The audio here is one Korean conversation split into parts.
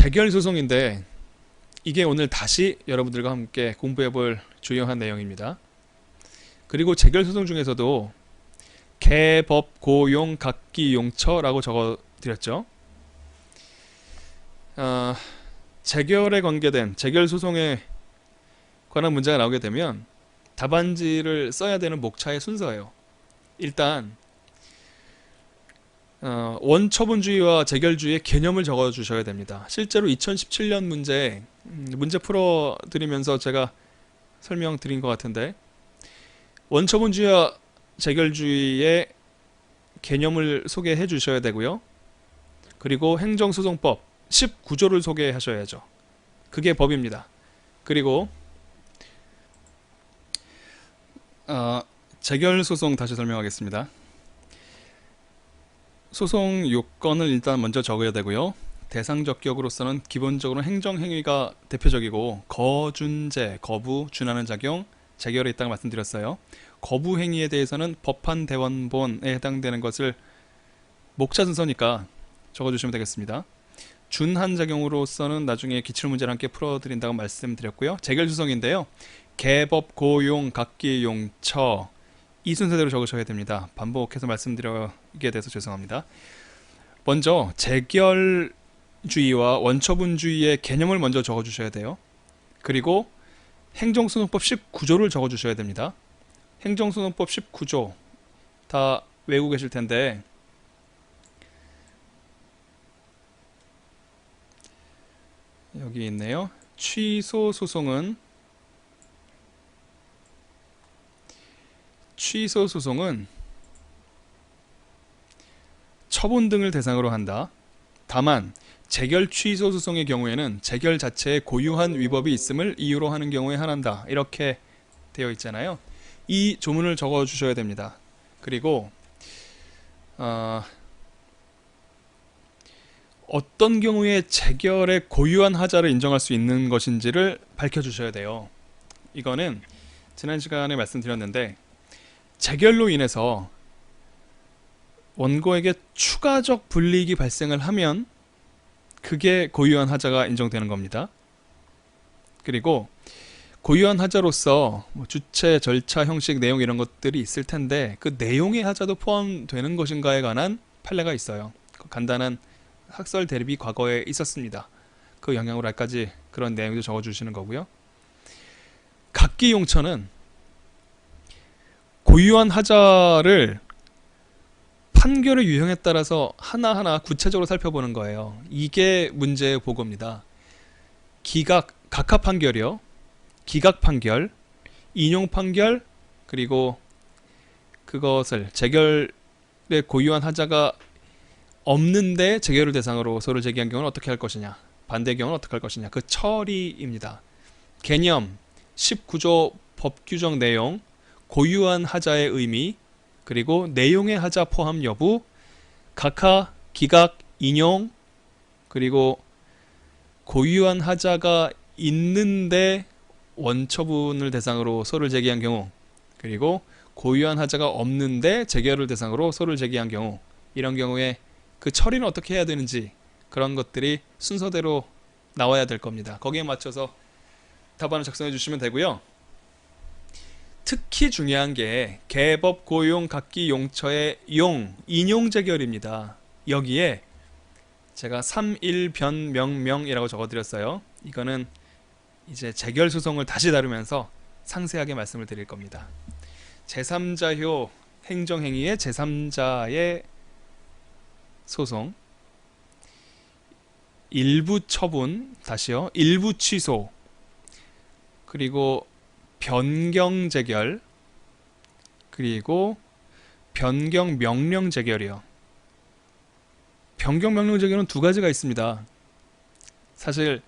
재결 소송인데 이게 오늘 다시 여러분들과 함께 공부해볼 중요한 내용입니다. 그리고 재결 소송 중에서도 개법, 고용, 각기, 용처라고 적어드렸죠. 재결에 관계된 재결 소송에 관한 문제가 나오게 되면 답안지를 써야 되는 목차의 순서예요. 일단 원처분주의와 재결주의의 개념을 적어주셔야 됩니다. 실제로 2017년 문제 풀어드리면서 제가 설명드린 것 같은데, 원처분주의와 재결주의의 개념을 소개해 주셔야 되고요. 그리고 행정소송법 19조를 소개하셔야죠. 그게 법입니다. 그리고 재결소송 다시 설명하겠습니다. 소송 요건을 일단 먼저 적어야 되고요. 대상적격으로서는 기본적으로 행정행위가 대표적이고 거준제, 거부, 준하는 작용, 재결에 있다고 말씀드렸어요. 거부행위에 대해서는 법한대원본에 해당되는 것을 목차 순서니까 적어주시면 되겠습니다. 준한 작용으로서는 나중에 기출문제를 함께 풀어드린다고 말씀드렸고요. 재결소송인데요. 개법, 고용, 각기, 용처 이 순서대로 적으셔야 됩니다. 반복해서 말씀드리게 돼서 죄송합니다. 먼저 재결주의와 원처분주의의 개념을 먼저 적어주셔야 돼요. 그리고 행정소송법 19조를 적어주셔야 됩니다. 행정소송법 19조 다 외우고 계실 텐데, 여기 있네요. 취소소송은 처분 등을 대상으로 한다. 다만 재결 취소 소송의 경우에는 재결 자체에 고유한 위법이 있음을 이유로 하는 경우에 한한다. 이렇게 되어 있잖아요. 이 조문을 적어 주셔야 됩니다. 그리고 어떤 경우에 재결의 고유한 하자를 인정할 수 있는 것인지를 밝혀 주셔야 돼요. 이거는 지난 시간에 말씀드렸는데, 재결로 인해서 원고에게 추가적 불이익이 발생을 하면 그게 고유한 하자가 인정되는 겁니다. 그리고 고유한 하자로서 주체, 절차, 형식, 내용 이런 것들이 있을 텐데, 그 내용의 하자도 포함되는 것인가에 관한 판례가 있어요. 간단한 학설 대립이 과거에 있었습니다. 그 영향으로 아까지 그런 내용도 적어주시는 거고요. 각기 용처는 고유한 하자를 판결의 유형에 따라서 하나하나 구체적으로 살펴보는 거예요. 이게 문제의 보고입니다. 각하 판결이요, 기각 판결, 인용 판결, 그리고 그것을 재결의 고유한 하자가 없는데 재결을 대상으로 소를 제기한 경우는 어떻게 할 것이냐, 반대의 경우는 어떻게 할 것이냐, 그 처리입니다. 개념, 19조 법 규정 내용, 고유한 하자의 의미, 그리고 내용의 하자 포함 여부, 각하, 기각, 인용, 그리고 고유한 하자가 있는데 원처분을 대상으로 소를 제기한 경우, 그리고 고유한 하자가 없는데 재결을 대상으로 소를 제기한 경우, 이런 경우에 그 처리는 어떻게 해야 되는지, 그런 것들이 순서대로 나와야 될 겁니다. 거기에 맞춰서 답안을 작성해 주시면 되고요. 특히 중요한 게 개법, 고용, 각기, 용처의 인용 재결입니다. 여기에 제가 3.1변명명이라고 적어드렸어요. 이거는 이제 재결 소송을 다시 다루면서 상세하게 말씀을 드릴 겁니다. 제3자효 행정행위의 제3자의 소송, 일부 처분, 다시요, 일부 취소, 그리고 변경 재결, 그리고 변경 명령 재결이요. 변경 명령 재결은 두 가지가 있습니다. 사실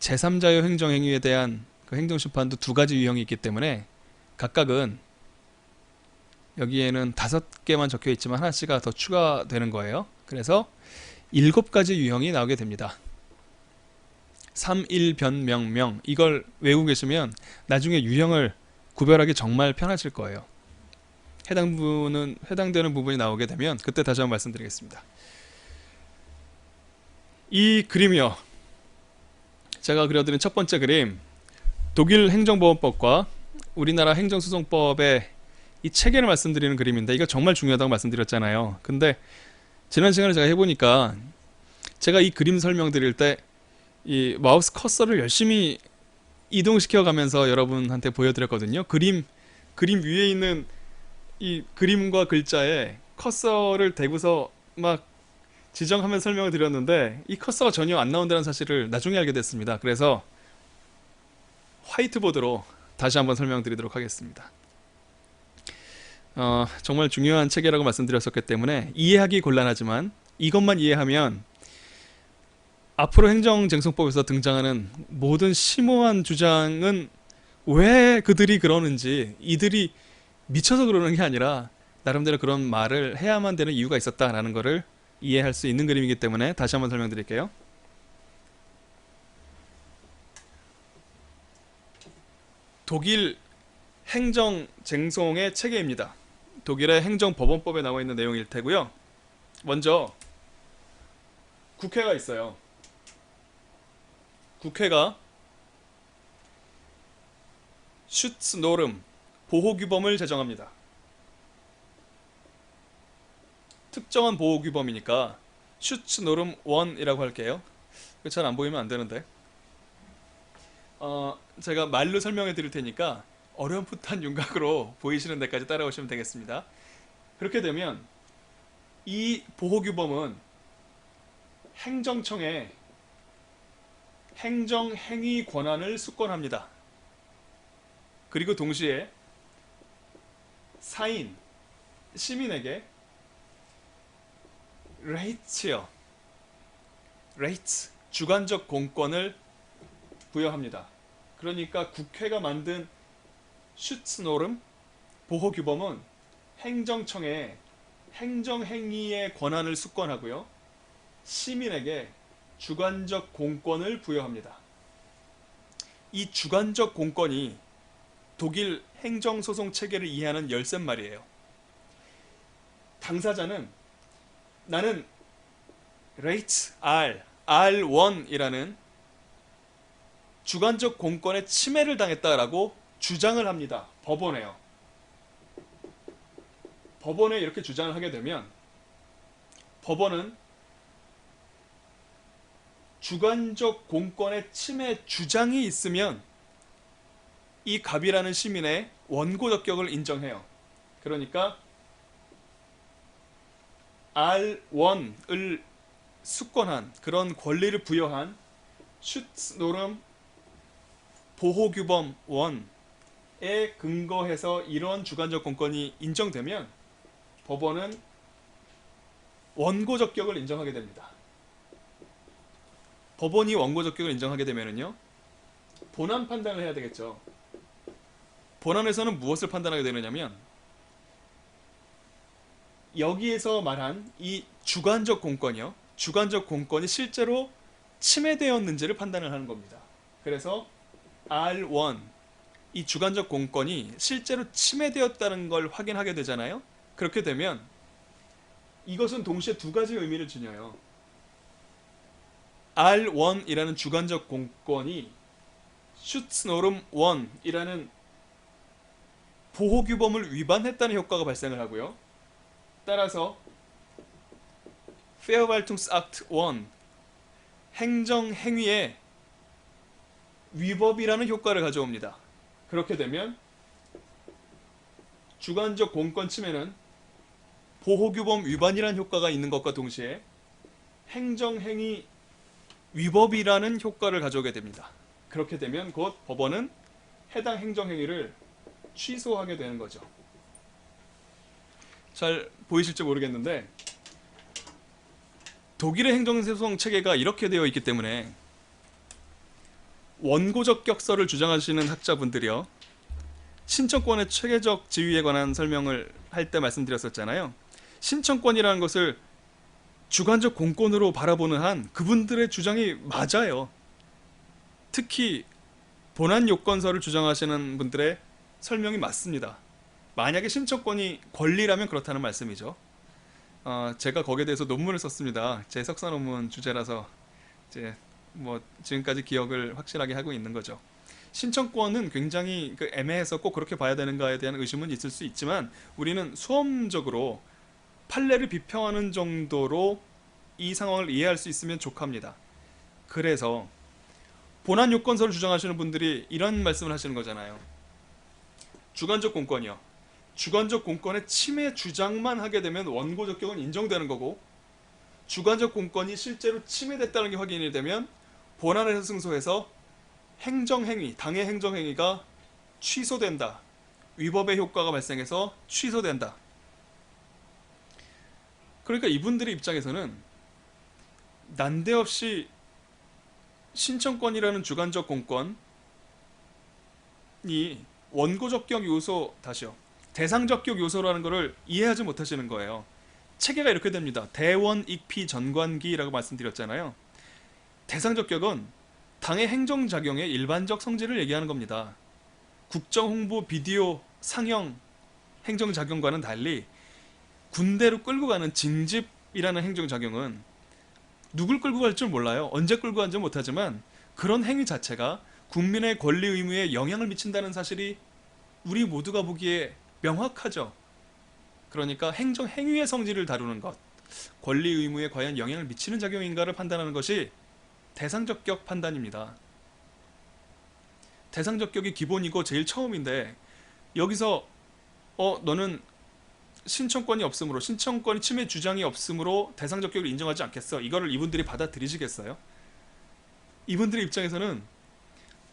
제3자의 행정행위에 대한 그 행정심판도 두 가지 유형이 있기 때문에 각각은 여기에는 5개만 적혀 있지만 하나씩가 더 추가되는 거예요. 그래서 7가지 유형이 나오게 됩니다. 3.1변명명, 이걸 외우고 계시면 나중에 유형을 구별하기 정말 편하실 거예요. 해당되는 부분이 나오게 되면 그때 다시 한번 말씀드리겠습니다. 이 그림이요, 제가 그려드린 첫 번째 그림, 독일 행정보험법과 우리나라 행정소송법의 이 체계를 말씀드리는 그림인데, 이거 정말 중요하다고 말씀드렸잖아요. 근데 지난 시간에 제가 해보니까 제가 이 그림 설명드릴 때 이 마우스 커서를 열심히 이동시켜 가면서 여러분한테 보여드렸거든요. 그림 위에 있는 이 그림과 글자에 커서를 대고서 막 지정하면서 설명을 드렸는데, 이 커서가 전혀 안 나온다는 사실을 나중에 알게 됐습니다. 그래서 화이트보드로 다시 한번 설명드리도록 하겠습니다. 정말 중요한 체계라고 말씀드렸었기 때문에 이해하기 곤란하지만, 이것만 이해하면 앞으로 행정쟁송법에서 등장하는 모든 심오한 주장은 왜 그들이 그러는지, 이들이 미쳐서 그러는 게 아니라 나름대로 그런 말을 해야만 되는 이유가 있었다라는 것을 이해할 수 있는 그림이기 때문에 다시 한번 설명드릴게요. 독일 행정쟁송의 체계입니다. 독일의 행정법원법에 나와 있는 내용일 테고요. 먼저 국회가 있어요. 국회가 슈츠노름, 보호규범을 제정합니다. 특정한 보호규범이니까 슈츠노름 1이라고 할게요. 잘 안 보이면 안 되는데. 제가 말로 설명해 드릴 테니까 어렴풋한 윤곽으로 보이시는 데까지 따라오시면 되겠습니다. 그렇게 되면 이 보호규범은 행정청에 행정행위 권한을 수권합니다. 그리고 동시에 사인, 시민에게 레이츠, 주관적 공권을 부여합니다. 그러니까 국회가 만든 슈츠노름, 보호규범은 행정청에 행정행위의 권한을 수권하고요, 시민에게 주관적 공권을 부여합니다. 이 주관적 공권이 독일 행정소송 체계를 이해하는 열쇠말이에요. 당사자는 나는 레이츠 R1이라는 주관적 공권의 침해를 당했다라고 주장을 합니다. 법원에요. 법원에 이렇게 주장을 하게 되면 법원은 주관적 공권의 침해 주장이 있으면 이 갑이라는 시민의 원고 적격을 인정해요. 그러니까 R1을 수권한, 그런 권리를 부여한 슈츠노름 보호규범 1에 근거해서 이런 주관적 공권이 인정되면 법원은 원고 적격을 인정하게 됩니다. 법원이 원고 적격을 인정하게 되면은요, 본안 판단을 해야 되겠죠. 본안에서는 무엇을 판단하게 되느냐면, 여기에서 말한 이 주관적 공권이요, 주관적 공권이 실제로 침해되었는지를 판단을 하는 겁니다. 그래서 R1, 이 주관적 공권이 실제로 침해되었다는 걸 확인하게 되잖아요. 그렇게 되면 이것은 동시에 두 가지 의미를 지녀요. R1이라는 주관적 공권이 슈츠노름 1이라는 보호규범을 위반했다는 효과가 발생을 하고요. 따라서 Verwaltungsakt 1, 행정행위의 위법이라는 효과를 가져옵니다. 그렇게 되면 주관적 공권 침해는 보호규범 위반이라는 효과가 있는 것과 동시에 행정행위 위법이라는 효과를 가져오게 됩니다. 그렇게 되면 곧 법원은 해당 행정행위를 취소하게 되는 거죠. 잘 보이실지 모르겠는데, 독일의 행정소송 체계가 이렇게 되어 있기 때문에 원고 적격서를 주장하시는 학자분들이요, 신청권의 체계적 지위에 관한 설명을 할 때 말씀드렸었잖아요. 신청권이라는 것을 주관적 공권으로 바라보는 한 그분들의 주장이 맞아요. 특히 본안 요건서를 주장하시는 분들의 설명이 맞습니다. 만약에 신청권이 권리라면 그렇다는 말씀이죠. 제가 거기에 대해서 논문을 썼습니다. 제 석사 논문 주제라서 이제 뭐 지금까지 기억을 확실하게 하고 있는 거죠. 신청권은 굉장히 애매해서 꼭 그렇게 봐야 되는가에 대한 의심은 있을 수 있지만 우리는 수험적으로 판례를 비평하는 정도로 이 상황을 이해할 수 있으면 족합니다. 그래서 본안 요건서를 주장하시는 분들이 이런 말씀을 하시는 거잖아요. 주관적 공권이요. 주관적 공권의 침해 주장만 하게 되면 원고 적격은 인정되는 거고, 주관적 공권이 실제로 침해됐다는 게 확인이 되면 본안에서 승소해서 행정행위, 당해 행정행위가 취소된다. 위법의 효과가 발생해서 취소된다. 그러니까 이분들의 입장에서는 난데없이 신청권이라는 주관적 공권이 원고 적격 요소, 다시요, 대상 적격 요소라는 것을 이해하지 못하시는 거예요. 체계가 이렇게 됩니다. 대원 익피 전관기라고 말씀드렸잖아요. 대상 적격은 당의 행정작용의 일반적 성질을 얘기하는 겁니다. 국정홍보 비디오 상영 행정작용과는 달리 군대로 끌고 가는 징집이라는 행정작용은 누굴 끌고 갈 줄 몰라요. 언제 끌고 간지 못하지만 그런 행위 자체가 국민의 권리 의무에 영향을 미친다는 사실이 우리 모두가 보기에 명확하죠. 그러니까 행정 행위의 성질을 다루는 것, 권리 의무에 과연 영향을 미치는 작용인가를 판단하는 것이 대상적격 판단입니다. 대상적격이 기본이고 제일 처음인데 여기서 너는 신청권이 없으므로, 신청권이 침해 주장이 없으므로 대상적격을 인정하지 않겠어, 이거를 이분들이 받아들이시겠어요? 이분들의 입장에서는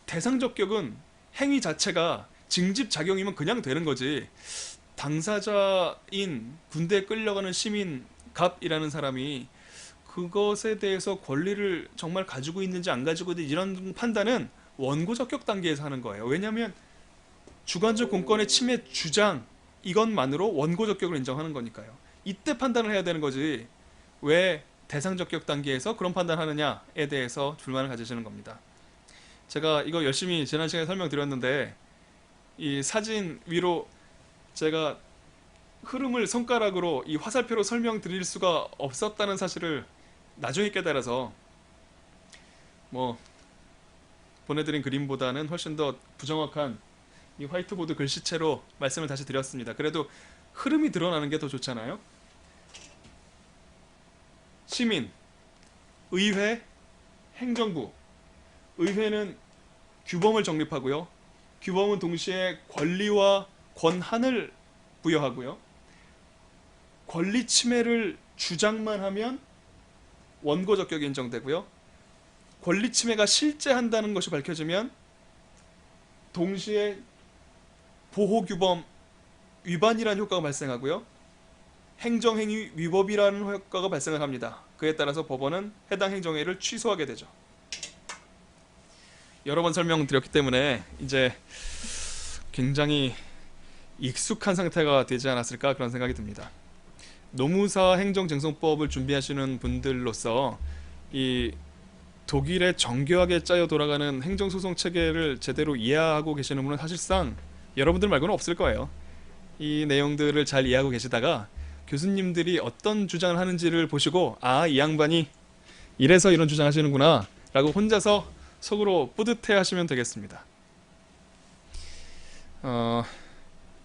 대상적격은 행위 자체가 징집작용이면 그냥 되는 거지, 당사자인 군대에 끌려가는 시민 갑이라는 사람이 그것에 대해서 권리를 정말 가지고 있는지 안 가지고 있는지 이런 판단은 원고 적격 단계에서 하는 거예요. 왜냐하면 주관적 공권의 침해 주장 이것만으로 원고 적격을 인정하는 거니까요. 이때 판단을 해야 되는 거지 왜 대상 적격 단계에서 그런 판단하느냐에 대해서 불만을 가지시는 겁니다. 제가 이거 열심히 지난 시간에 설명드렸는데 이 사진 위로 제가 흐름을 손가락으로 이 화살표로 설명드릴 수가 없었다는 사실을 나중에 깨달아서 뭐 보내드린 그림보다는 훨씬 더 부정확한 이 화이트보드 글씨체로 말씀을 다시 드렸습니다. 그래도 흐름이 드러나는 게 더 좋잖아요. 시민, 의회, 행정부. 의회는 규범을 정립하고요. 규범은 동시에 권리와 권한을 부여하고요. 권리 침해를 주장만 하면 원고 적격이 인정되고요. 권리 침해가 실제 한다는 것이 밝혀지면 동시에 보호규범 위반이라는 효과가 발생하고요. 행정행위 위법이라는 효과가 발생을 합니다. 그에 따라서 법원은 해당 행정행위를 취소하게 되죠. 여러 번 설명드렸기 때문에 이제 굉장히 익숙한 상태가 되지 않았을까 그런 생각이 듭니다. 노무사 행정쟁송법을 준비하시는 분들로서 이 독일의 정교하게 짜여 돌아가는 행정소송 체계를 제대로 이해하고 계시는 분은 사실상 여러분들 말고는 없을 거예요. 이 내용들을 잘 이해하고 계시다가 교수님들이 어떤 주장을 하는지를 보시고 아, 이 양반이 이래서 이런 주장하시는구나 라고 혼자서 속으로 뿌듯해 하시면 되겠습니다.